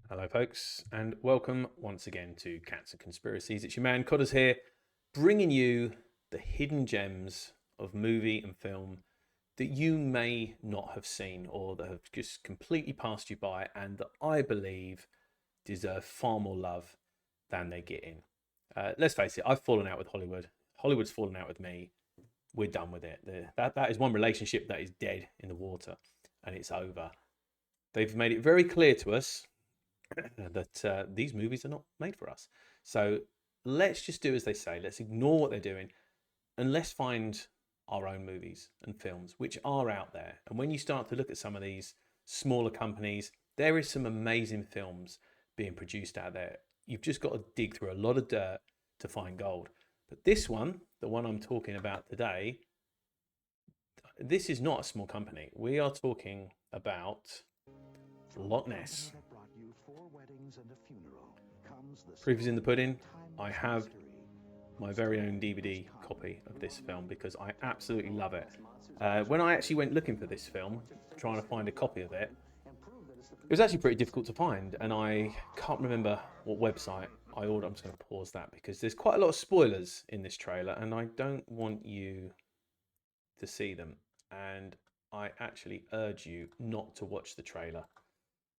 Hello, folks, and welcome once again to Cats and Conspiracies. It's your man Codders here, bringing you the hidden gems of movie and film that you may not have seen or that have just completely passed you by and that I believe deserve far more love than they get in. Let's face it, I've fallen out with Hollywood. Hollywood's fallen out with me. We're done with it. That is one relationship that is dead in the water and it's over. They've made it very clear to us that these movies are not made for us. So let's just do as they say. Let's ignore what they're doing and let's find our own movies and films which are out there. And when you start to look at some of these smaller companies, there is some amazing films being produced out there. You've just got to dig through a lot of dirt to find gold. But this one, the one I'm talking about today, this is not a small company. We are talking about Loch Ness. Proof is in the pudding. I have my very own DVD copy of this film because I absolutely love it. When I actually went looking for this film, trying to find a copy of it, it was actually pretty difficult to find, and I can't remember what website I ordered. I'm just going to pause that because there's quite a lot of spoilers in this trailer, and I don't want you to see them. And I actually urge you not to watch the trailer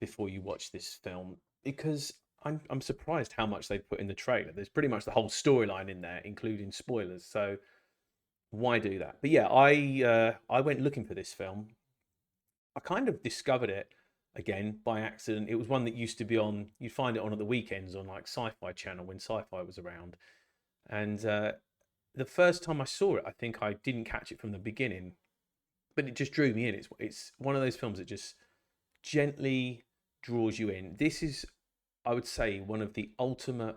before you watch this film because I'm surprised how much they put in the trailer. There's pretty much the whole storyline in there, including spoilers. So why do that? But yeah, I went looking for this film. I kind of discovered it again by accident. It was one that used to be on. You'd find it on at the weekends on like Sci-Fi Channel when Sci-Fi was around. And the first time I saw it, I think I didn't catch it from the beginning, but it just drew me in. It's one of those films that just gently draws you in. This is, I would say, one of the ultimate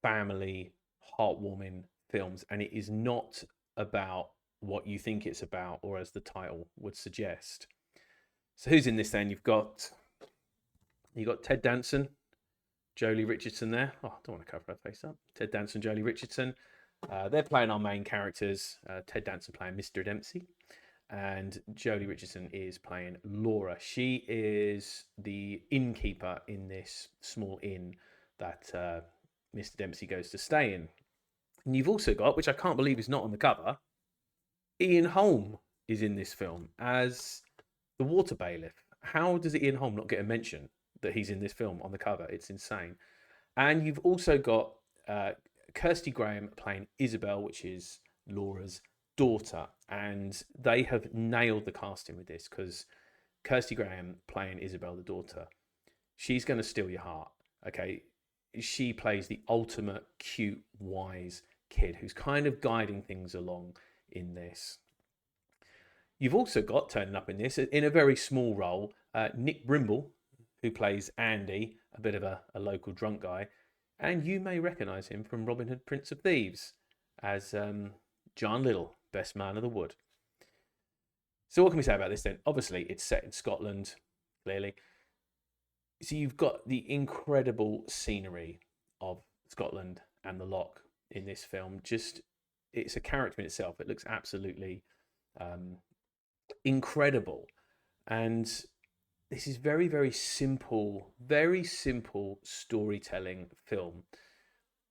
family heartwarming films, and it is not about what you think it's about, or as the title would suggest. So who's in this then? You've got Ted Danson, Jolie Richardson there. Oh, I don't want to cover her face up. Ted Danson, Jolie Richardson. They're playing our main characters. Ted Danson playing Mr. Dempsey, and Jolie Richardson is playing Laura. She is the innkeeper in this small inn that Mr. Dempsey goes to stay in. And you've also got, which I can't believe is not on the cover, Ian Holm is in this film as the water bailiff. How does Ian Holm not get a mention that he's in this film on the cover? It's insane. And you've also got Kirsty Graham playing Isabel, which is Laura's daughter, and they have nailed the casting with this because Kirsty Graham playing Isabel, the daughter, she's going to steal your heart. Okay, she plays the ultimate cute, wise kid who's kind of guiding things along in this. You've also got turning up in this in a very small role, Nick Brimble, who plays Andy, a bit of a local drunk guy, and you may recognise him from Robin Hood, Prince of Thieves, as John Little, best man of the wood. So what can we say about this then? Obviously, it's set in Scotland, clearly. So you've got the incredible scenery of Scotland and the Loch in this film. Just, it's a character in itself. It looks absolutely incredible. And this is very simple storytelling film.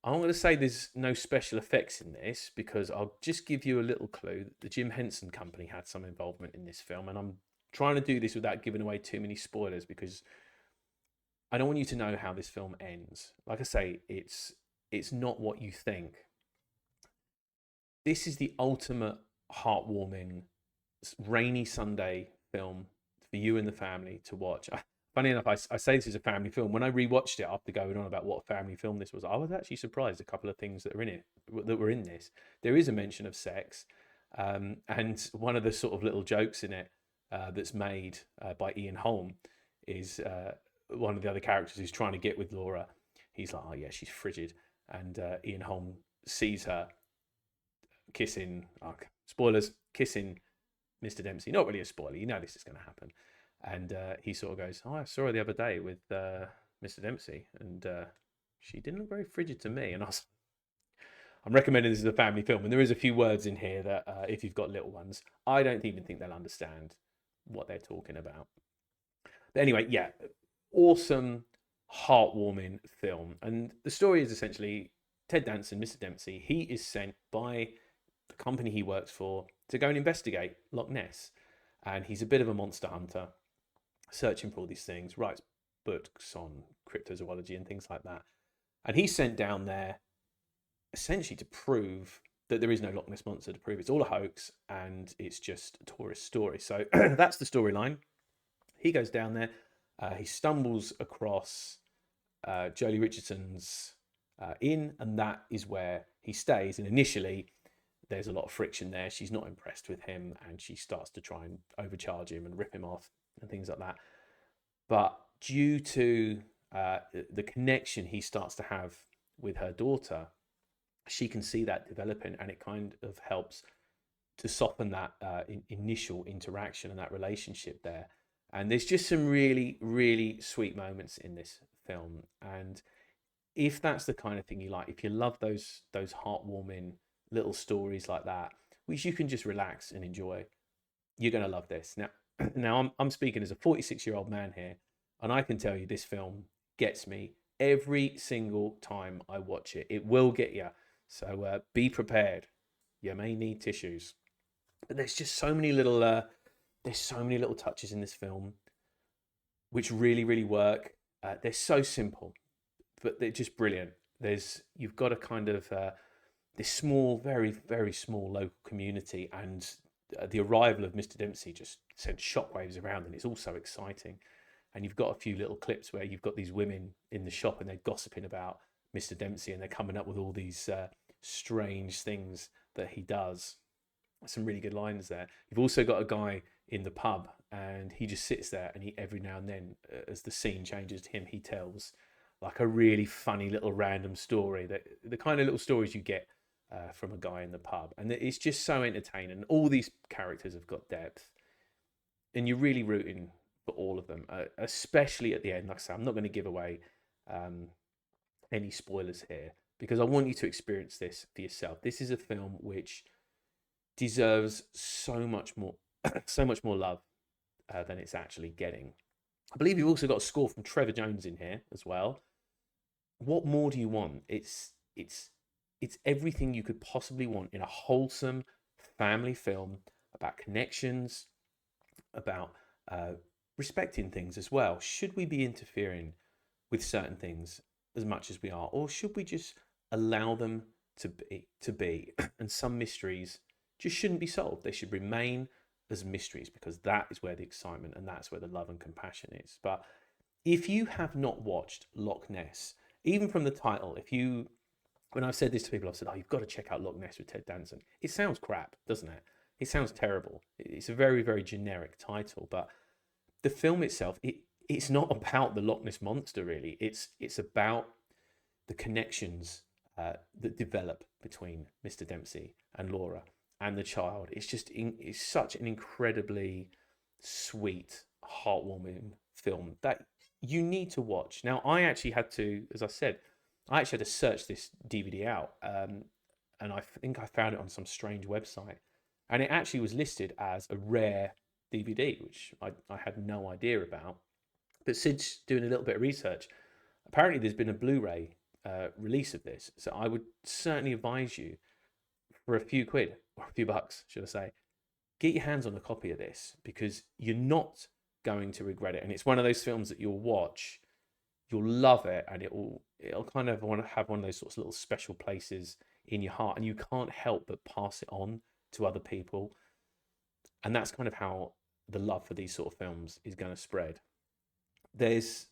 I'm going to say there's no special effects in this because I'll just give you a little clue. The Jim Henson Company had some involvement in this film, and I'm trying to do this without giving away too many spoilers because I don't want you to know how this film ends. Like I say, it's not what you think. This is the ultimate heartwarming rainy Sunday film for you and the family to watch. Funny enough, I say this is a family film. When I rewatched it after going on about what a family film this was, I was actually surprised a couple of things that were in this. There is a mention of sex, and one of the sort of little jokes in it that's made by Ian Holm is one of the other characters who's trying to get with Laura. He's like, "Oh yeah, she's frigid," and Ian Holm sees her kissing. Spoilers, kissing Mr. Dempsey. Not really a spoiler. You know this is going to happen. And he sort of goes, "Oh, I saw her the other day with Mr. Dempsey, and she didn't look very frigid to me." And I'm recommending this as a family film, and there is a few words in here that if you've got little ones, I don't even think they'll understand what they're talking about. But anyway, yeah, awesome heartwarming film. And the story is essentially Ted Danson, Mr. Dempsey, he is sent by the company he works for to go and investigate Loch Ness. And he's a bit of a monster hunter, searching for all these things, writes books on cryptozoology and things like that. And he's sent down there essentially to prove that there is no Loch Ness monster, to prove it's all a hoax and it's just a tourist story. So that's the storyline. He goes down there. He stumbles across Jolie Richardson's inn, and that is where he stays. And initially, there's a lot of friction there. She's not impressed with him, and she starts to try and overcharge him and rip him off and things like that. But due to the connection he starts to have with her daughter, she can see that developing, and it kind of helps to soften that initial interaction and that relationship there. And there's just some really, really sweet moments in this film. And if that's the kind of thing you like, if you love those heartwarming little stories like that, which you can just relax and enjoy, you're going to love this. Now I'm speaking as a 46-year-old man here, and I can tell you this film gets me every single time I watch it. It will get you. So be prepared. You may need tissues. But there's just so many little touches in this film which really, really work. They're so simple, but they're just brilliant. You've got a kind of this small, very, very small local community, and the arrival of Mr. Dempsey just sends shockwaves around, and it's all so exciting. And you've got a few little clips where you've got these women in the shop and they're gossiping about Mr. Dempsey, and they're coming up with all these strange things that he does. Some really good lines there. You've also got a guy in the pub, and he just sits there, and he every now and then, as the scene changes to him, he tells like a really funny little random story, that the kind of little stories you get from a guy in the pub, and it's just so entertaining. All these characters have got depth, and you're really rooting for all of them, especially at the end. Like I say, I'm not going to give away any spoilers here, because I want you to experience this for yourself. This is a film which deserves so much more, so much more love than it's actually getting. I believe you've also got a score from Trevor Jones in here as well. What more do you want? It's everything you could possibly want in a wholesome family film about connections, about respecting things as well. Should we be interfering with certain things as much as we are, or should we just allow them to be? And some mysteries just shouldn't be solved. They should remain as mysteries, because that is where the excitement and that's where the love and compassion is. But if you have not watched Loch Ness, even from the title, when I've said this to people, I've said, oh, you've got to check out Loch Ness with Ted Danson. It sounds crap, doesn't it? It sounds terrible. It's a very, very generic title, but the film itself, it's not about the Loch Ness monster, really. It's about the connections that develop between Mr. Dempsey and Laura and the child. It's such an incredibly sweet, heartwarming film that you need to watch. Now, I actually had to, as I said, search this DVD out, and I think I found it on some strange website, and it actually was listed as a rare DVD, which I had no idea about. But since doing a little bit of research, apparently there's been a Blu-ray release of this, so I would certainly advise you, for a few quid, or a few bucks, should I say, get your hands on a copy of this, because you're not going to regret it. And it's one of those films that you'll watch, you'll love it, and it'll kind of want to have one of those sorts of little special places in your heart, and you can't help but pass it on to other people. And that's kind of how the love for these sort of films is going to spread. There's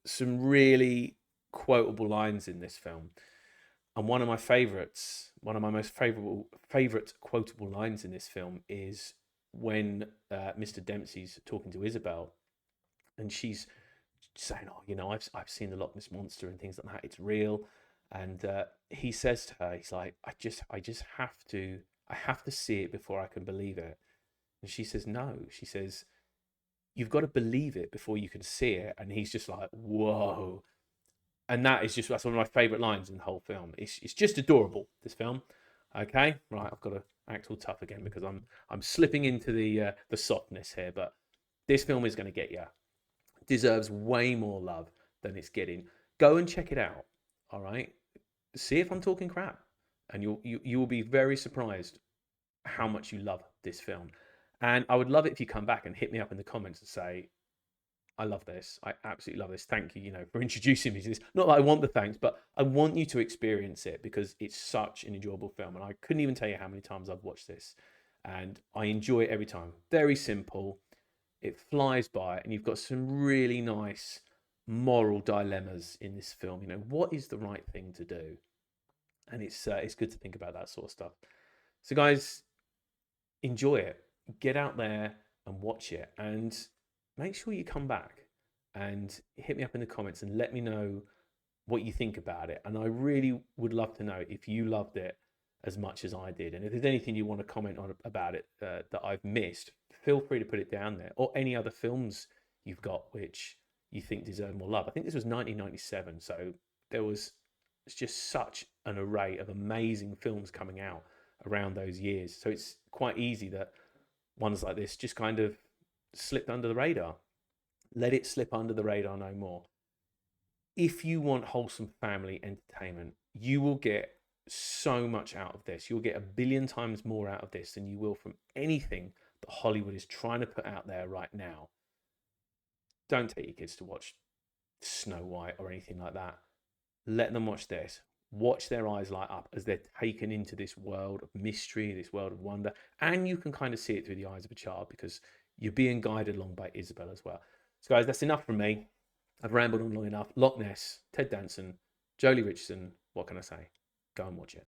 some really quotable lines in this film. And one of my most favorite quotable lines in this film is when Mr. Dempsey's talking to Isabel, and she's saying, "Oh, I've seen the Loch Ness monster and things like that. It's real." And he says to her, he's like, "I just have to see it before I can believe it." And she says, "No." She says, "You've got to believe it before you can see it." And he's just like, "Whoa." And that's one of my favourite lines in the whole film. It's just adorable, this film. Okay, right, I've got to act all tough again, because I'm slipping into the softness here. But this film is going to get you. It deserves way more love than it's getting. Go and check it out. All right. See if I'm talking crap, and you will be very surprised how much you love this film. And I would love it if you come back and hit me up in the comments and say, I love this. I absolutely love this. Thank you, for introducing me to this. Not that I want the thanks, but I want you to experience it because it's such an enjoyable film. And I couldn't even tell you how many times I've watched this. And I enjoy it every time. Very simple. It flies by, and you've got some really nice moral dilemmas in this film. What is the right thing to do? And it's good to think about that sort of stuff. So, guys, enjoy it. Get out there and watch it, and make sure you come back and hit me up in the comments and let me know what you think about it. And I really would love to know if you loved it as much as I did. And if there's anything you want to comment on about it that I've missed, feel free to put it down there, or any other films you've got which you think deserve more love. I think this was 1997, so there was just such an array of amazing films coming out around those years. So it's quite easy that ones like this just kind of slipped under the radar. Let it slip under the radar no more. If you want wholesome family entertainment, you will get so much out of this. You'll get a billion times more out of this than you will from anything that Hollywood is trying to put out there right now. Don't take your kids to watch Snow White or anything like that. Let them watch this. Watch their eyes light up as they're taken into this world of mystery, this world of wonder. And you can kind of see it through the eyes of a child because you're being guided along by Isabel as well. So, guys, that's enough from me. I've rambled on long enough. Loch Ness, Ted Danson, Jolie Richardson. What can I say? Go and watch it.